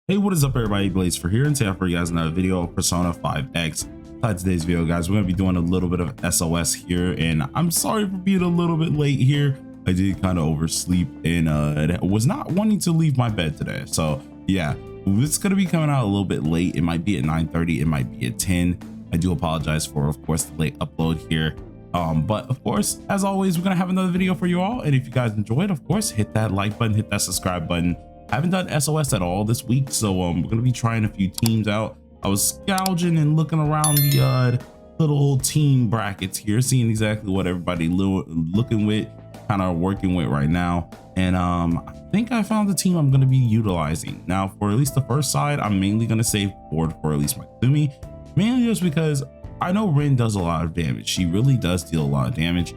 Hey, what is up everybody, Blaze for here, and today I for you guys another video of Persona 5X. Today's video, guys, we're going to be doing a little bit of SOS here, and I'm sorry for being a little bit late here. I did kind of oversleep and was not wanting to leave my bed today. So yeah, it's going to be coming out a little bit late. It might be at 9:30, it might be at 10. I do apologize for, of course, the late upload here. But of course, as always, we're going to have another video for you all. And if you guys enjoyed, of course, hit that like button, hit that subscribe button. I haven't done SOS at all this week, so we're gonna be trying a few teams out. I was gouging and looking around the little team brackets here, seeing exactly what everybody looking with, kind of working with right now. And I think I found the team I'm gonna be utilizing. Now, for at least the first side, I'm mainly gonna save Cord for at least my Kazumi, mainly just because I know Rin does a lot of damage. She really does deal a lot of damage,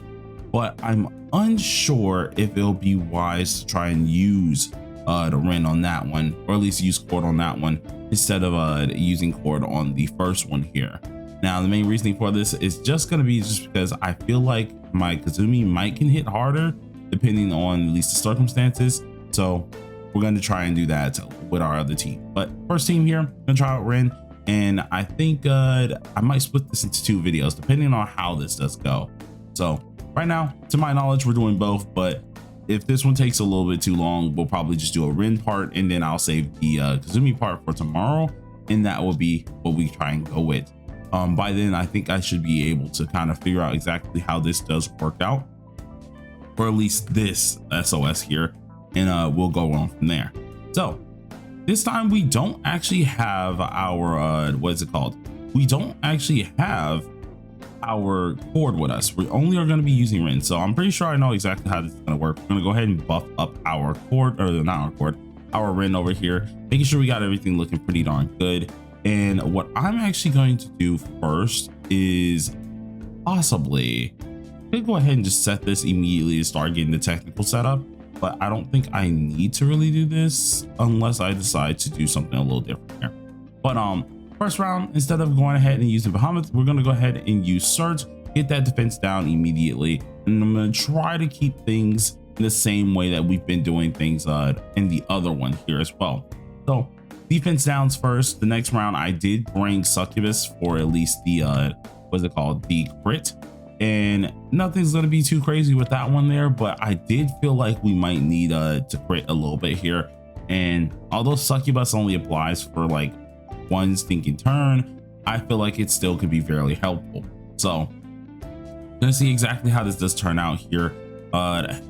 but I'm unsure if it'll be wise to try and use the Rin on that one, or at least use Cord on that one instead of using Cord on the first one here. Now, the main reasoning for this is just going to be just because I feel like my Kazumi might can hit harder depending on at least the circumstances. So we're going to try and do that with our other team. But first team here, I'm gonna try out Rin, and I think I might split this into two videos depending on how this does go. So right now, to my knowledge, we're doing both, but if this one takes a little bit too long, we'll probably just do a Rin part, and then I'll save the Kazumi part for tomorrow, and that will be what we try and go with. By then, I think I should be able to kind of figure out exactly how this does work out, or at least this SOS here, and we'll go on from there. So this time we don't actually have our what is it called? We don't actually have our Cord with us. We only are going to be using Rin, so I'm pretty sure I know exactly how this is going to work. We're going to go ahead and buff up our Cord, or not our Cord, our Rin over here, making sure we got everything looking pretty darn good. And what I'm actually going to do first is possibly go ahead and just set this immediately to start getting the technical setup, but I don't think I need to really do this unless I decide to do something a little different here. But first round, instead of going ahead and using Bahamut, we're going to go ahead and use Surge, get that defense down immediately. And I'm going to try to keep things in the same way that we've been doing things in the other one here as well. So defense downs first. The next round, I did bring Succubus for at least the, what's it called? The crit. And nothing's going to be too crazy with that one there, but I did feel like we might need to crit a little bit here. And although Succubus only applies for like one stinking turn, I feel like it still could be fairly helpful. So gonna see exactly how this does turn out here.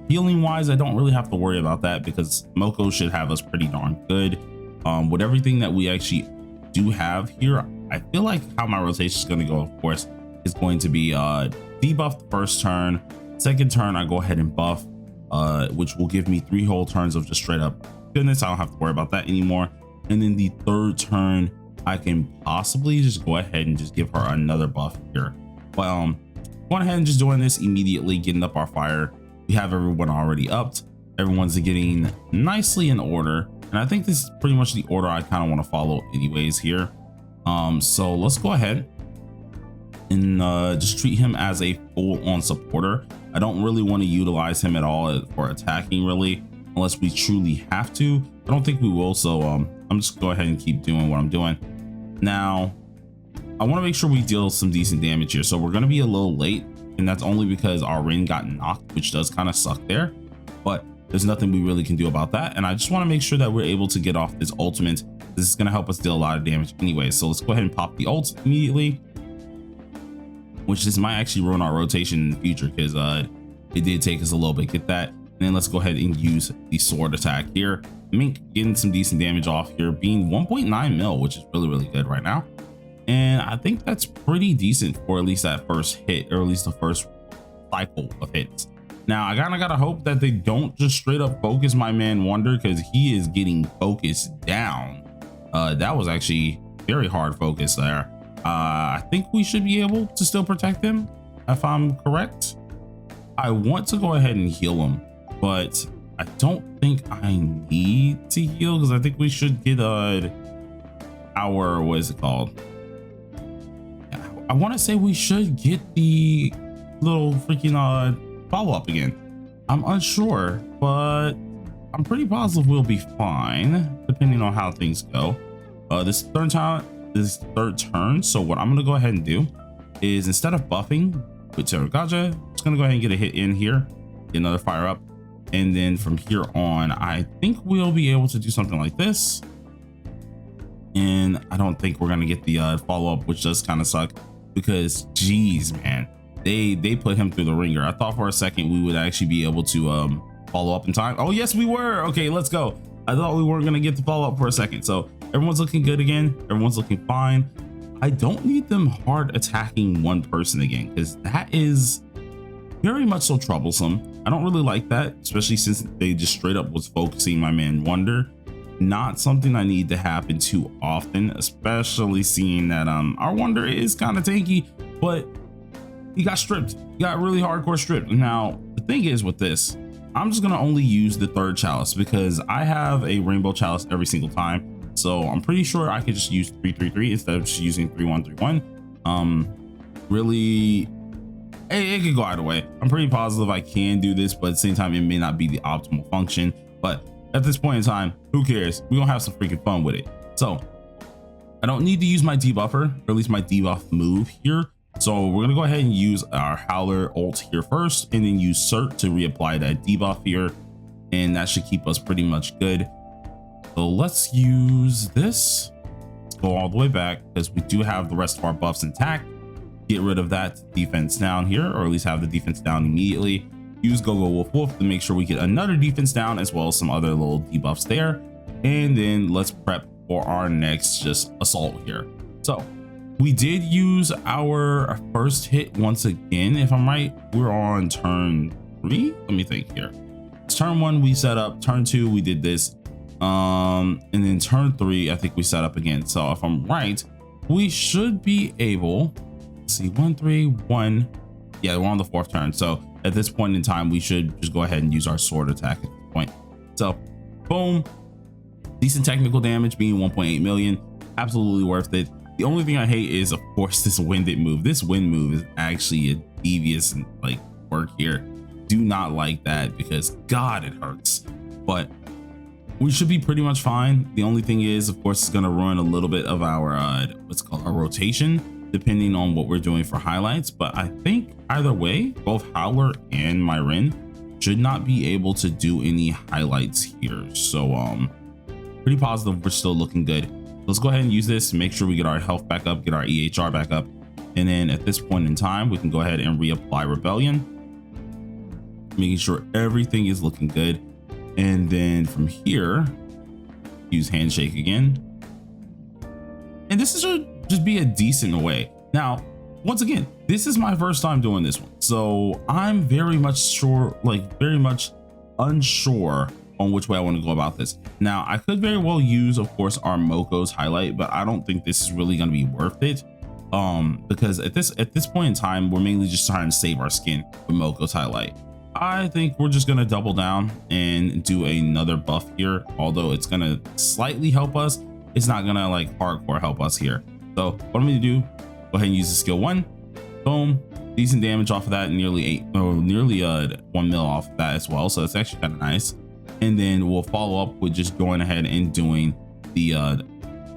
Healing wise, I don't really have to worry about that because Moko should have us pretty darn good. With everything that we actually do have here, I feel like how my rotation is going to go, of course, is going to be debuff the first turn. Second turn, I go ahead and buff, which will give me 3 whole turns of just straight up goodness. I don't have to worry about that anymore. And then the third turn, I can possibly just go ahead and just give her another buff here. But going ahead and just doing this immediately, getting up our fire. We have everyone already upped. Everyone's getting nicely in order, and I think this is pretty much the order I kind of want to follow anyways here. So let's go ahead and just treat him as a full-on supporter. I don't really want to utilize him at all for attacking, really, unless we truly have to. I don't think we will, so I'm just gonna go ahead and keep doing what I'm doing. Now, I want to make sure we deal some decent damage here, so we're going to be a little late, and that's only because our Rin got knocked, which does kind of suck there, but there's nothing we really can do about that. And I just want to make sure that we're able to get off this ultimate. This is going to help us deal a lot of damage anyway, so let's go ahead and pop the ult immediately, which this might actually ruin our rotation in the future because it did take us a little bit. Get that, and then let's go ahead and use the sword attack here. Mink getting some decent damage off here, being 1.9 mil, which is really good right now. And I think that's pretty decent for at least that first hit, or at least the first cycle of hits. Now, I kind of gotta hope that they don't just straight up focus my man Wonder, because he is getting focused down. That was actually very hard focus there. I think we should be able to still protect him, if I'm correct. I want to go ahead and heal him, but I don't think I need to heal because I think we should get our, what is it called? I want to say we should get the little freaking follow-up again. I'm unsure, but I'm pretty positive we'll be fine depending on how things go. This third turn. So what I'm gonna go ahead and do is, instead of buffing with Terragaja, just gonna go ahead and get a hit in here, get another fire up, and then from here on, I think we'll be able to do something like this. And I don't think we're gonna get the follow up, which does kind of suck because, geez, man, they put him through the ringer. I thought for a second we would actually be able to follow up in time. Oh yes, we were. Okay, let's go. I thought we weren't gonna get the follow up for a second. So everyone's looking good again. Everyone's looking fine. I don't need them hard attacking one person again, because that is very much so troublesome. I don't really like that, especially since they just straight up was focusing my man Wonder. Not something I need to happen too often, especially seeing that our Wonder is kind of tanky, but he got stripped. He got really hardcore stripped. Now the thing is with this, I'm just gonna only use the third chalice because I have a rainbow chalice every single time. So I'm pretty sure I could just use 333 instead of just using 3131. Really, it could go either way. I'm pretty positive I can do this, but at the same time, it may not be the optimal function. But at this point in time, who cares? We're gonna have some freaking fun with it. So I don't need to use my debuffer, or at least my debuff move here. So we're gonna go ahead and use our Howler ult here first, and then use Cert to reapply that debuff here. And that should keep us pretty much good. So let's use this. Let's go all the way back because we do have the rest of our buffs intact. Get rid of that defense down here, or at least have the defense down immediately. Use Go Go Wolf Wolf to make sure we get another defense down, as well as some other little debuffs there. And then let's prep for our next just assault here. So we did use our first hit once again. If I'm right, we're on turn 3. Let me think here. It's turn 1 we set up, turn 2 we did this. And then turn 3 I think we set up again. So if I'm right, we should be able, let's see, 1 3 1. Yeah, we're on the 4th turn. So at this point in time, we should just go ahead and use our sword attack at this point. So boom, decent technical damage, being 1.8 million, absolutely worth it. The only thing I hate is, of course, this winded move. This wind move is actually a devious and like work here. Do not like that because God, it hurts. But we should be pretty much fine. The only thing is, of course, it's going to ruin a little bit of our what's called our rotation, depending on what we're doing for highlights. But I think either way, both Howler and my Rin should not be able to do any highlights here. So pretty positive we're still looking good. Let's go ahead and use this, make sure we get our health back up, get our EHR back up, and then at this point in time we can go ahead and reapply Rebellion, making sure everything is looking good. And then from here, use Handshake again. And this should just be a decent way. Now, once again, this is my first time doing this one, so I'm very much unsure on which way I want to go about this. Now, I could very well use, of course, our Moko's highlight, but I don't think this is really going to be worth it. Because at this point in time, we're mainly just trying to save our skin with Moko's highlight. I think we're just gonna double down and do another buff here. Although it's gonna slightly help us, it's not gonna like hardcore help us here. So what I'm gonna do, go ahead and use the skill 1. Boom, decent damage off of that, nearly 1 mil off of that as well. So it's actually kind of nice. And then we'll follow up with just going ahead and doing the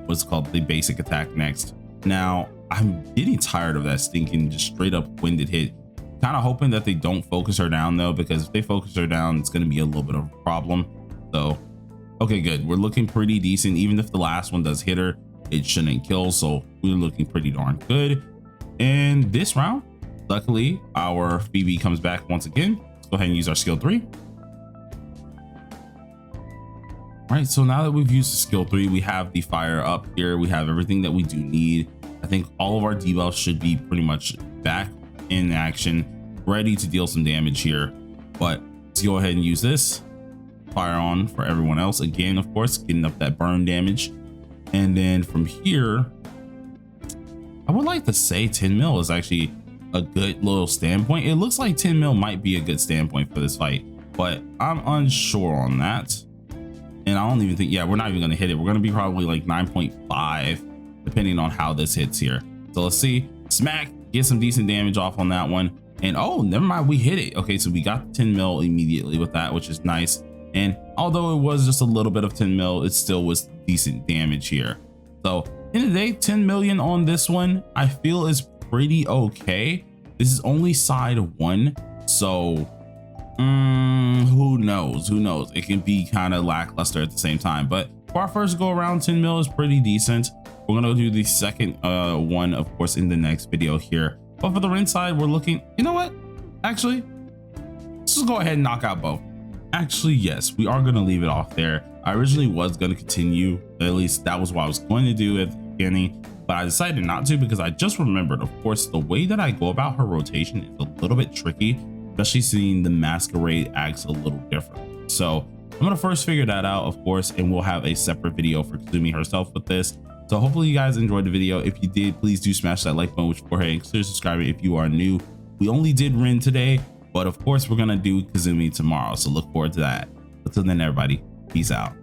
what's called the basic attack next. Now I'm getting tired of that stinking just straight up winded hit. Kind of hoping that they don't focus her down though, because if they focus her down, it's going to be a little bit of a problem. So okay, good, we're looking pretty decent. Even if the last one does hit her, it shouldn't kill, so we're looking pretty darn good. And this round, luckily our Phoebe comes back once again. Let's go ahead and use our skill 3. All right, so now that we've used the skill 3, we have the fire up here, we have everything that we do need. I think all of our debuffs should be pretty much back in action, ready to deal some damage here. But let's go ahead and use this fire on for everyone else again, of course, getting up that burn damage. And then from here, I would like to say 10 mil is actually a good little standpoint. It looks like 10 mil might be a good standpoint for this fight, but I'm unsure on that. And I don't even think, yeah, we're not even going to hit it. We're going to be probably like 9.5 depending on how this hits here. So let's see, smack, get some decent damage off on that one. And oh, never mind, we hit it. Okay, so we got 10 mil immediately with that, which is nice. And although it was just a little bit of 10 mil, it still was decent damage here. So in the day, 10 million on this one, I feel is pretty okay. This is only side 1, so who knows? It can be kind of lackluster at the same time, but for our first go around, 10 mil is pretty decent. We're gonna do the second one, of course, in the next video here. But for the Ren side, we're looking, you know what? Actually, let's just go ahead and knock out both. Actually, yes, we are gonna leave it off there. I originally was gonna continue, at least that was what I was going to do at the beginning, but I decided not to because I just remembered, of course, the way that I go about her rotation is a little bit tricky, especially seeing the Masquerade acts a little different. So I'm gonna first figure that out, of course, and we'll have a separate video for Kazumi herself with this. So hopefully you guys enjoyed the video. If you did, please do smash that like button, which go ahead and consider subscribing if you are new. We only did Ren today, but of course we're gonna do Kazumi tomorrow, so look forward to that. Until then, everybody, peace out.